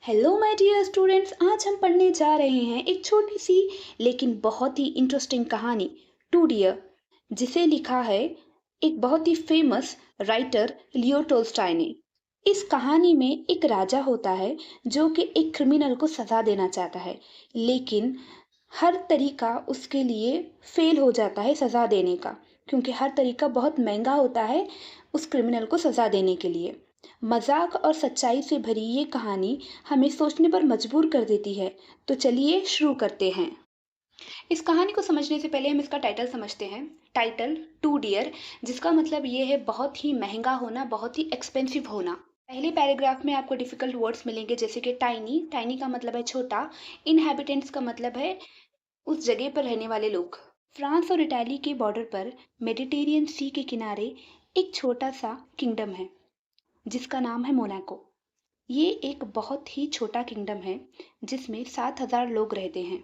Hello my dear students. आज हम पढ़ने जा रहे हैं एक छोटी सी लेकिन बहुत ही इंटरेस्टिंग कहानी टू डियर, जिसे लिखा है एक बहुत ही फेमस राइटर लियो टोल्स्टॉय ने। इस कहानी में एक राजा होता है जो कि एक क्रिमिनल को सजा देना चाहता है, लेकिन हर तरीका उसके लिए फेल हो जाता है सजा देने का, क्योंकि हर तरीका बहुत महंगा होता है उस क्रिमिनल को सजा देने के लिए। मजाक और सच्चाई से भरी ये कहानी हमें सोचने पर मजबूर कर देती है। तो चलिए शुरू करते हैं। इस कहानी को समझने से पहले हम इसका टाइटल समझते हैं। टाइटल टू डियर, जिसका मतलब ये है बहुत ही महंगा होना, बहुत ही एक्सपेंसिव होना। पहले पैराग्राफ में आपको डिफिकल्ट वर्ड्स मिलेंगे, जैसे कि टाइनी। टाइनी का मतलब है छोटा। इनहेबिटेंट्स का मतलब है उस जगह पर रहने वाले लोग। फ्रांस और इटाली के बॉर्डर पर मेडिटेरियन सी के किनारे एक छोटा सा किंगडम है जिसका नाम है मोनाको। ये एक बहुत ही छोटा किंगडम है जिसमें 7,000 लोग रहते हैं।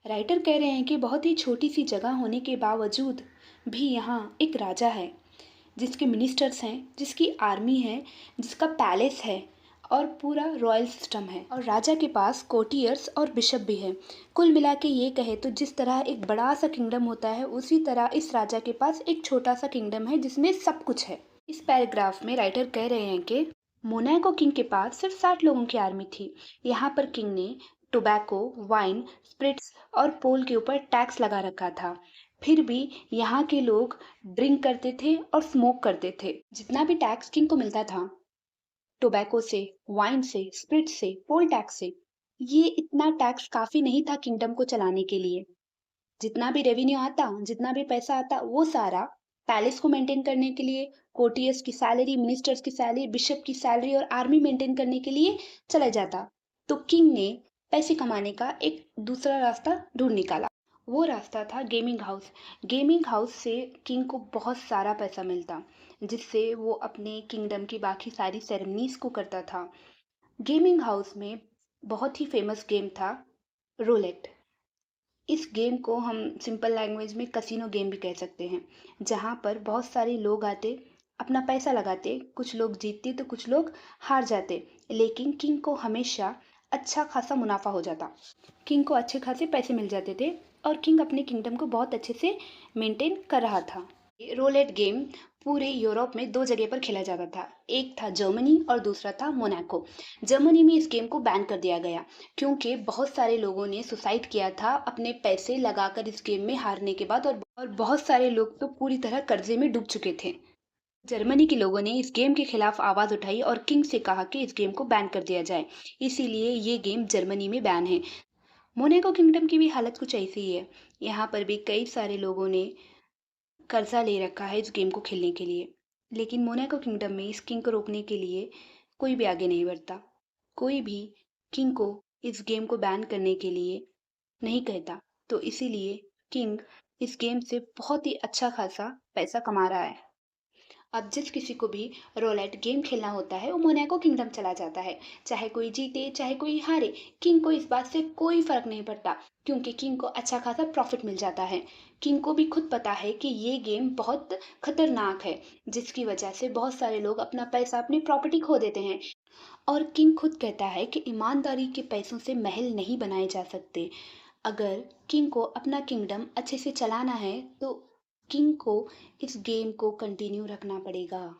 राइटर कह रहे हैं कि बहुत ही छोटी सी जगह होने के बावजूद भी यहाँ एक राजा है, जिसके मिनिस्टर्स हैं, जिसकी आर्मी है, जिसका पैलेस है और पूरा रॉयल सिस्टम है, और राजा के पास कोर्टियर्स और बिशप भी है। कुल मिला के ये कहे तो जिस तरह एक बड़ा सा किंगडम होता है, उसी तरह इस राजा के पास एक छोटा सा किंगडम है जिसमें सब कुछ है। इस पैराग्राफ में राइटर कह रहे हैं कि मोनाको किंग के पास सिर्फ 60 लोगों की आर्मी थी। यहाँ पर किंग ने टोबैको, वाइन, स्प्रिट्स और पोल के ऊपर टैक्स लगा रखा था। फिर भी यहाँ के लोग ड्रिंक करते थे और स्मोक करते थे। जितना भी टैक्स किंग को मिलता था, टोबैको से, वाइन से, स्प्रिट्स से, पोल टैक्स से, ये इतना टैक्स काफी नहीं था किंगडम को चलाने के लिए। जितना भी रेवेन्यू आता, जितना भी पैसा आता, वो सारा पैलेस को मेंटेन करने के लिए, कोर्टियर्स की सैलरी, मिनिस्टर्स की सैलरी, बिशप की सैलरी और आर्मी मेंटेन करने के लिए चला जाता। तो किंग ने पैसे कमाने का एक दूसरा रास्ता ढूंढ निकाला। वो रास्ता था गेमिंग हाउस। गेमिंग हाउस से किंग को बहुत सारा पैसा मिलता, जिससे वो अपने किंगडम की बाकी सारी सेरेमनीज को करता था। गेमिंग हाउस में बहुत ही फेमस गेम था रोलेट। इस गेम को हम सिंपल लैंग्वेज में कसिनो गेम भी कह सकते हैं, जहाँ पर बहुत सारे लोग आते, अपना पैसा लगाते, कुछ लोग जीतते तो कुछ लोग हार जाते, लेकिन किंग को हमेशा अच्छा खासा मुनाफा हो जाता। किंग को अच्छे खासे पैसे मिल जाते थे और किंग अपने किंगडम को बहुत अच्छे से मेंटेन कर रहा था। ये रोलेट गेम पूरे यूरोप में दो जगह पर खेला जाता था। एक था जर्मनी और दूसरा था मोनाको। जर्मनी में इस गेम को बैन कर दिया गया, क्योंकि बहुत सारे लोगों ने सुसाइड किया था अपने पैसे लगाकर इस गेम में हारने के बाद, और बहुत सारे लोग तो पूरी तरह कर्जे में डूब चुके थे। जर्मनी के लोगों ने इस गेम के खिलाफ आवाज उठाई और किंग से कहा कि इस गेम को बैन कर दिया जाए। इसीलिए ये गेम जर्मनी में बैन है। मोनाको किंगडम की भी हालत कुछ ऐसी ही है। यहाँ पर भी कई सारे लोगों ने कर्जा ले रखा है इस गेम को खेलने के लिए, लेकिन मोनाको किंगडम में इस किंग को रोकने के लिए कोई भी आगे नहीं बढ़ता। कोई भी किंग को इस गेम को बैन करने के लिए नहीं कहता। तो इसीलिए किंग इस गेम से बहुत ही अच्छा खासा पैसा कमा रहा है। अब जिस किसी को भी रोलेट गेम खेलना होता है, वो मोनाको किंगडम चला जाता है। चाहे कोई जीते, चाहे कोई हारे, किंग को इस बात से कोई फर्क नहीं पड़ता, क्योंकि किंग को अच्छा खासा प्रॉफिट मिल जाता है। किंग को भी खुद पता है कि ये गेम बहुत खतरनाक है, जिसकी वजह से बहुत सारे लोग अपना पैसा, अपनी प्रॉपर्टी खो देते हैं। और किंग खुद कहता है कि ईमानदारी के पैसों से महल नहीं बनाए जा सकते। अगर किंग को अपना किंगडम अच्छे से चलाना है, तो किंग को इस गेम को कंटिन्यू रखना पड़ेगा।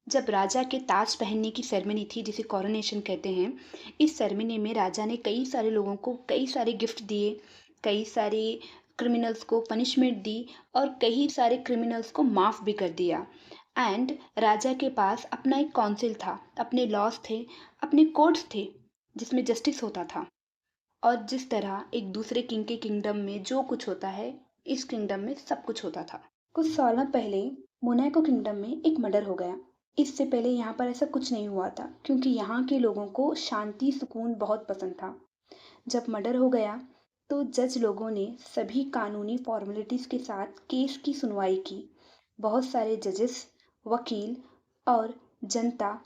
जब राजा के ताज पहनने की सेरेमनी थी, जिसे कॉरोनेशन कहते हैं, इस सेरेमनी में राजा ने कई सारे लोगों को कई सारे गिफ्ट दिए, कई सारे क्रिमिनल्स को पनिशमेंट दी और कई सारे क्रिमिनल्स को माफ़ भी कर दिया। एंड राजा के पास अपना एक काउंसिल था, अपने लॉज थे, अपने कोर्ट्स थे, जिसमें जस्टिस होता था। और जिस तरह एक दूसरे किंग के किंगडम में जो कुछ होता है, इस किंगडम में सब कुछ होता था। कुछ सालों पहले मोनाको किंगडम में एक मर्डर हो गया। इससे पहले यहाँ पर ऐसा कुछ नहीं हुआ था, क्योंकि यहाँ के लोगों को शांति सुकून बहुत पसंद था। जब मर्डर हो गया तो जज लोगों ने सभी कानूनी फॉर्मेलिटीज़ के साथ केस की सुनवाई की। बहुत सारे जजेस, वकील और जनता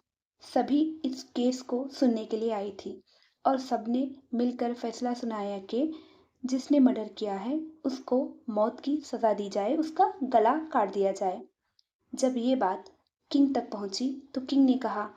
सभी इस केस को सुनने के लिए आई थी, और सबने मिलकर फैसला सुनाया कि जिसने मर्डर किया है उसको मौत की सज़ा दी जाए, उसका गला काट दिया जाए। जब ये बात किंग तक पहुंची तो किंग ने कहा,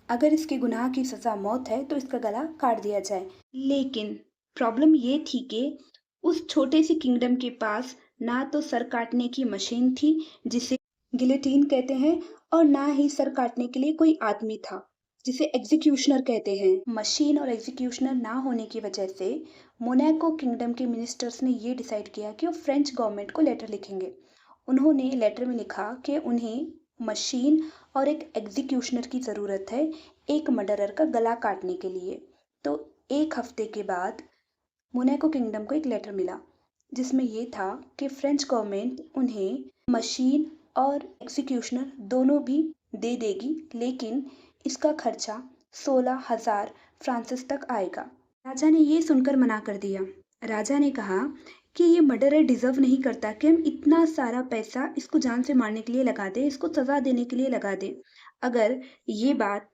अगर इसके गुनाह की सज़ा मौत है तो इसका गला काट दिया जाए। लेकिन प्रॉब्लम ये थी कि उस छोटे से किंगडम के पास ना तो सर काटने की मशीन थी, जिसे गिलेटिन कहते हैं, और ना ही सर काटने के लिए कोई आदमी था, जिसे एग्जीक्यूशनर कहते हैं। मशीन और एग्जीक्यूशनर ना होने की वजह से मोनाको किंगडम के मिनिस्टर्स ने ये डिसाइड किया कि वो फ्रेंच गवर्नमेंट को लेटर लिखेंगे। उन्होंने लेटर में लिखा कि उन्हें मशीन और एक एग्जीक्यूशनर की ज़रूरत है एक मर्डरर का गला काटने के लिए। तो एक हफ्ते के बाद मोनाको किंगडम को एक लेटर मिला, जिसमें ये था कि फ्रेंच गवर्नमेंट उन्हें मशीन और एग्जीक्यूशनर दोनों भी दे देगी, लेकिन इसका खर्चा 16,000 फ्रांसिस तक आएगा। राजा ने ये सुनकर मना कर दिया। राजा ने कहा कि ये मर्डरर डिजर्व नहीं करता कि हम इतना सारा पैसा इसको जान से मारने के लिए लगा दें, इसको सजा देने के लिए लगा दें। अगर ये बात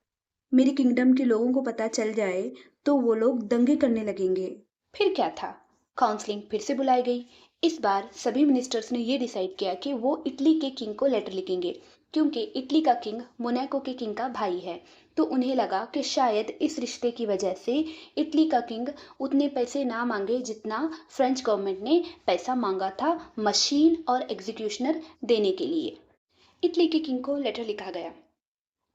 मेरे किंगडम के लोगों को पता चल जाए तो वो लोग दंगे करने लगेंगे। फिर क्या था, काउंसलिंग फिर से बुलाई गई। इस बार सभी मिनिस्टर्स ने ये डिसाइड किया कि वो इटली के किंग को लेटर लिखेंगे, क्योंकि इटली का किंग मोनाको के किंग का भाई है। तो उन्हें लगा कि शायद इस रिश्ते की वजह से इटली का किंग उतने पैसे ना मांगे जितना फ्रेंच गवर्नमेंट ने पैसा मांगा था मशीन और एग्जीक्यूशनर देने के लिए। इटली के किंग को लेटर लिखा गया।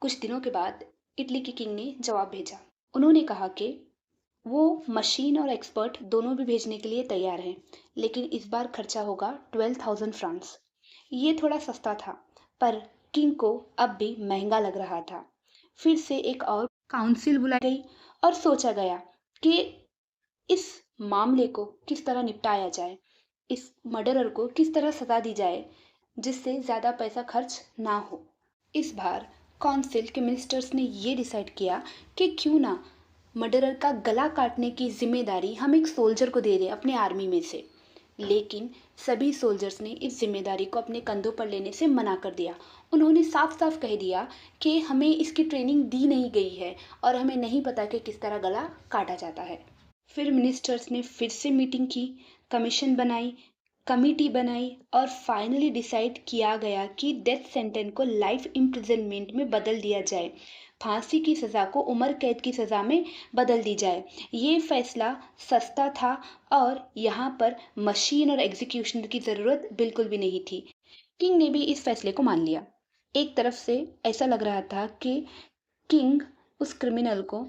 कुछ दिनों के बाद इटली के किंग ने जवाब भेजा। उन्होंने कहा कि वो मशीन और एक्सपर्ट दोनों भी भेजने के लिए तैयार हैं, लेकिन इस बार खर्चा होगा 12,000 फ्रांस। ये थोड़ा सस्ता था, पर किंग को अब भी महंगा लग रहा था। फिर से एक और काउंसिल बुलाई गई और सोचा गया कि इस मामले को किस तरह निपटाया जाए, इस मर्डरर को किस तरह सजा दी जाए जिससे ज़्यादा पैसा खर्च ना हो। इस बार काउंसिल के मिनिस्टर्स ने ये डिसाइड किया कि क्यों ना मर्डरर का गला काटने की जिम्मेदारी हम एक सोल्जर को दे दें अपने आर्मी में से। लेकिन सभी सोल्जर्स ने इस जिम्मेदारी को अपने कंधों पर लेने से मना कर दिया। उन्होंने साफ साफ कह दिया कि हमें इसकी ट्रेनिंग दी नहीं गई है और हमें नहीं पता कि किस तरह गला काटा जाता है। फिर मिनिस्टर्स ने फिर से मीटिंग की, कमीशन बनाई, कमिटी बनाई और फाइनली डिसाइड किया गया कि डेथ सेंटेंस को लाइफ इम्प्रिजनमेंट में बदल दिया जाए, फांसी की सज़ा को उम्र कैद की सज़ा में बदल दी जाए। ये फैसला सस्ता था और यहाँ पर मशीन और एग्जीक्यूशनर की ज़रूरत बिल्कुल भी नहीं थी। किंग ने भी इस फैसले को मान लिया। एक तरफ से ऐसा लग रहा था कि किंग उस क्रिमिनल को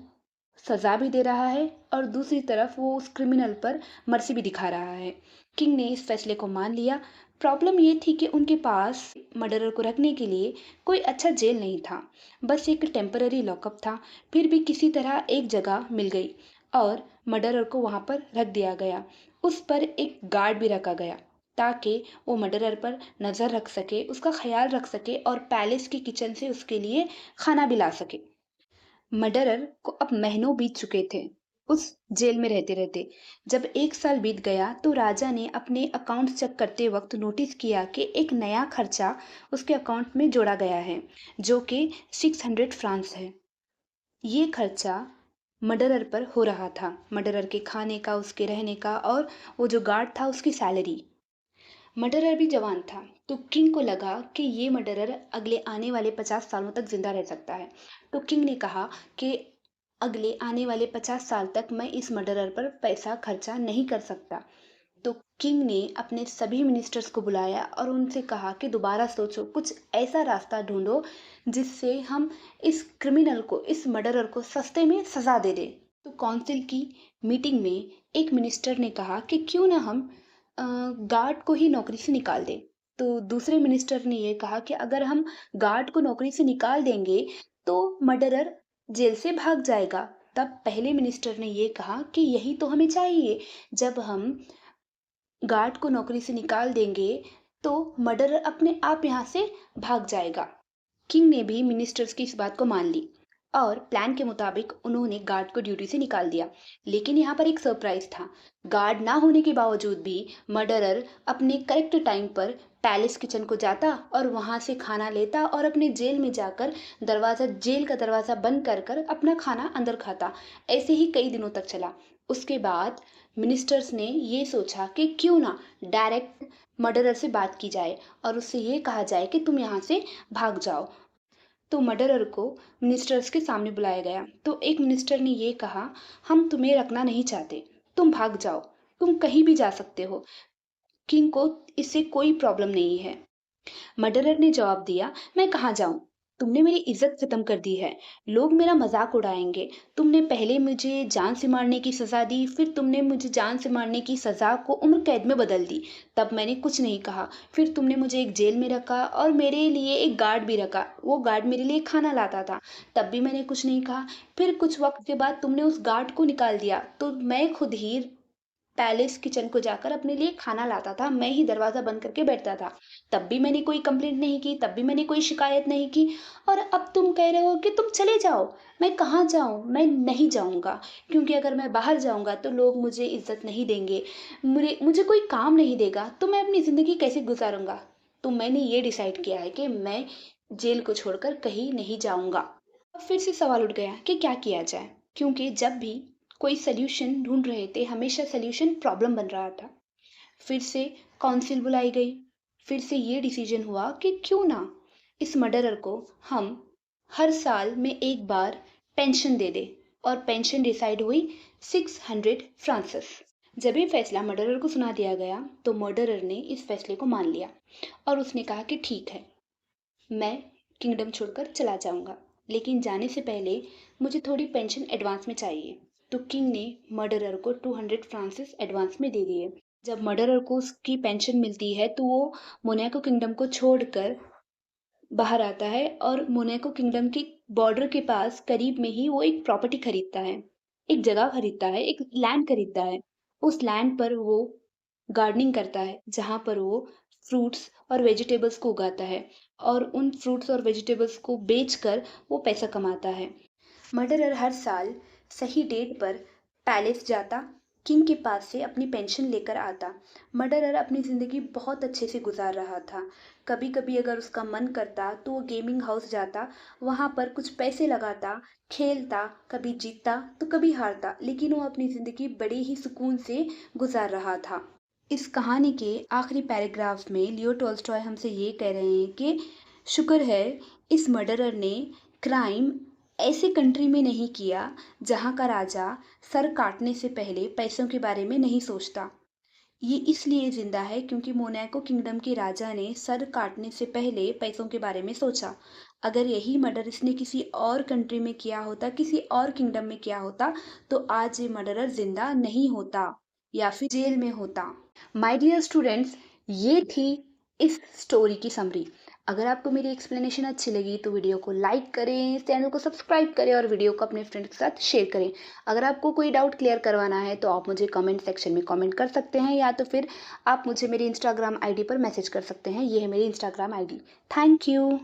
सज़ा भी दे रहा है और दूसरी तरफ वो उस क्रिमिनल पर मर्सी भी दिखा रहा है। किंग ने इस फैसले को मान लिया। प्रॉब्लम ये थी कि उनके पास मर्डरर को रखने के लिए कोई अच्छा जेल नहीं था, बस एक टेम्पररी लॉकअप था। फिर भी किसी तरह एक जगह मिल गई और मर्डरर को वहाँ पर रख दिया गया। उस पर एक गार्ड भी रखा गया ताकि वो मर्डरर पर नज़र रख सके, उसका ख्याल रख सके और पैलेस की किचन से उसके लिए खाना भी ला सके। मर्डरर को अब महीनों बीत चुके थे उस जेल में रहते रहते। जब एक साल बीत गया तो राजा ने अपने अकाउंट चेक करते वक्त नोटिस किया कि एक नया खर्चा उसके अकाउंट में जोड़ा गया है, जो कि 600 फ्रांस है। ये खर्चा मर्डरर पर हो रहा था, मर्डरर के खाने का, उसके रहने का और वो जो गार्ड था उसकी सैलरी। मर्डरर भी जवान था, तो किंग को लगा कि ये मर्डरर अगले आने वाले 50 सालों तक जिंदा रह सकता है। तो किंग ने कहा कि अगले आने वाले 50 साल तक मैं इस मर्डरर पर पैसा खर्चा नहीं कर सकता। तो किंग ने अपने सभी मिनिस्टर्स को बुलाया और उनसे कहा कि दोबारा सोचो, कुछ ऐसा रास्ता ढूंढो जिससे हम इस क्रिमिनल को, इस मर्डरर को सस्ते में सजा दे दें। तो काउंसिल की मीटिंग में एक मिनिस्टर ने कहा कि क्यों ना हम गार्ड को ही नौकरी से निकाल दें। तो दूसरे मिनिस्टर ने ये कहा कि अगर हम गार्ड को नौकरी से निकाल देंगे तो मर्डरर जेल से भाग जाएगा। तब पहले मिनिस्टर ने ये कहा कि यही तो हमें चाहिए, जब हम गार्ड को नौकरी से निकाल देंगे तो मर्डरर अपने आप यहाँ से भाग जाएगा। किंग ने भी मिनिस्टर्स की इस बात को मान ली और प्लान के मुताबिक उन्होंने गार्ड को ड्यूटी से निकाल दिया। लेकिन यहाँ पर एक सरप्राइज था। गार्ड ना होने के बावजूद भी मर्डरर अपने करेक्ट टाइम पर पैलेस किचन को जाता और वहाँ से खाना लेता और अपने जेल में जाकर जेल का दरवाज़ा बंद कर कर अपना खाना अंदर खाता। ऐसे ही कई दिनों तक चला। उसके बाद मिनिस्टर्स ने ये सोचा कि क्यों ना डायरेक्ट मर्डरर से बात की जाए और उससे ये कहा जाए कि तुम यहाँ से भाग जाओ। तो मर्डरर को मिनिस्टर्स के सामने बुलाया गया। तो एक मिनिस्टर ने ये कहा, हम तुम्हें रखना नहीं चाहते, तुम भाग जाओ, तुम कहीं भी जा सकते हो, किंग को इससे कोई प्रॉब्लम नहीं है। मर्डरर ने जवाब दिया, मैं कहाँ जाऊं? तुमने मेरी इज्जत खत्म कर दी है, लोग मेरा मजाक उड़ाएंगे। तुमने पहले मुझे जान से मारने की सजा दी, फिर तुमने मुझे जान से मारने की सजा को उम्र कैद में बदल दी। तब मैंने कुछ नहीं कहा। फिर तुमने मुझे एक जेल में रखा और मेरे लिए एक गार्ड भी रखा, वो गार्ड मेरे लिए खाना लाता था, तब भी मैंने कुछ नहीं कहा। फिर कुछ वक्त के बाद तुमने उस गार्ड को निकाल दिया, तो मैं खुद ही पैलेस किचन को जाकर अपने लिए खाना लाता था, मैं ही दरवाज़ा बंद करके बैठता था। तब भी मैंने कोई कंप्लेंट नहीं की, तब भी मैंने कोई शिकायत नहीं की। और अब तुम कह रहे हो कि तुम चले जाओ। मैं कहाँ जाऊँ? मैं नहीं जाऊँगा, क्योंकि अगर मैं बाहर जाऊँगा तो लोग मुझे इज़्ज़त नहीं देंगे, मुझे कोई काम नहीं देगा, तो मैं अपनी ज़िंदगी कैसे गुज़ारूँगा? तो मैंने ये डिसाइड किया है कि मैं जेल को छोड़कर कहीं नहीं जाऊँगा। अब फिर से सवाल उठ गया कि क्या किया जाए? क्योंकि जब भी कोई सॉल्यूशन ढूँढ रहे थे, हमेशा सॉल्यूशन प्रॉब्लम बन रहा था। फिर से काउंसिल बुलाई गई। फिर से ये डिसीजन हुआ कि क्यों ना इस मर्डरर को हम हर साल में एक बार पेंशन दे दें। और पेंशन डिसाइड हुई 600 फ्रांसिस। जब ये फैसला मर्डरर को सुना दिया गया, तो मर्डरर ने इस फैसले को मान लिया और उसने कहा कि ठीक है, मैं किंगडम छोड़कर चला जाऊंगा, लेकिन जाने से पहले मुझे थोड़ी पेंशन एडवांस में चाहिए। तो किंग ने मर्डरर को 200 फ्रांसिस एडवांस में दे दिए। जब मर्डरर को उसकी पेंशन मिलती है, तो वो मोनाको किंगडम को छोड़कर बाहर आता है और मोनाको किंगडम की बॉर्डर के पास करीब में ही वो एक प्रॉपर्टी खरीदता है, एक जगह खरीदता है, एक लैंड खरीदता है। उस लैंड पर वो गार्डनिंग करता है, जहाँ पर वो फ्रूट्स और वेजिटेबल्स को उगाता है और उन फ्रूट्स और वेजिटेबल्स को बेचकर वो पैसा कमाता है। मर्डरर हर साल सही डेट पर पैलेस जाता, किंग के पास से अपनी पेंशन लेकर आता। मर्डरर अपनी ज़िंदगी बहुत अच्छे से गुजार रहा था। कभी कभी अगर उसका मन करता तो वो गेमिंग हाउस जाता, वहाँ पर कुछ पैसे लगाता, खेलता, कभी जीतता तो कभी हारता, लेकिन वो अपनी ज़िंदगी बड़े ही सुकून से गुजार रहा था। इस कहानी के आखिरी पैराग्राफ में लियो टॉल्स्टॉय हमसे ये कह रहे हैं कि शुक्र है इस मर्डरर ने क्राइम ऐसे कंट्री में नहीं किया जहाँ का राजा सर काटने से पहले पैसों के बारे में नहीं सोचता। ये इसलिए जिंदा है क्योंकि मोनाको किंगडम के राजा ने सर काटने से पहले पैसों के बारे में सोचा। अगर यही मर्डर इसने किसी और कंट्री में किया होता, किसी और किंगडम में किया होता, तो आज ये मर्डरर जिंदा नहीं होता या फिर जेल में होता। माय डियर स्टूडेंट्स, ये थी इस स्टोरी की समरी। अगर आपको मेरी एक्सप्लेनेशन अच्छी लगी तो वीडियो को लाइक करें, चैनल को सब्सक्राइब करें और वीडियो को अपने फ्रेंड्स के साथ शेयर करें। अगर आपको कोई डाउट क्लियर करवाना है तो आप मुझे कमेंट सेक्शन में कमेंट कर सकते हैं, या तो फिर आप मुझे मेरी इंस्टाग्राम आईडी पर मैसेज कर सकते हैं। ये है मेरी इंस्टाग्राम आईडी। Thank you.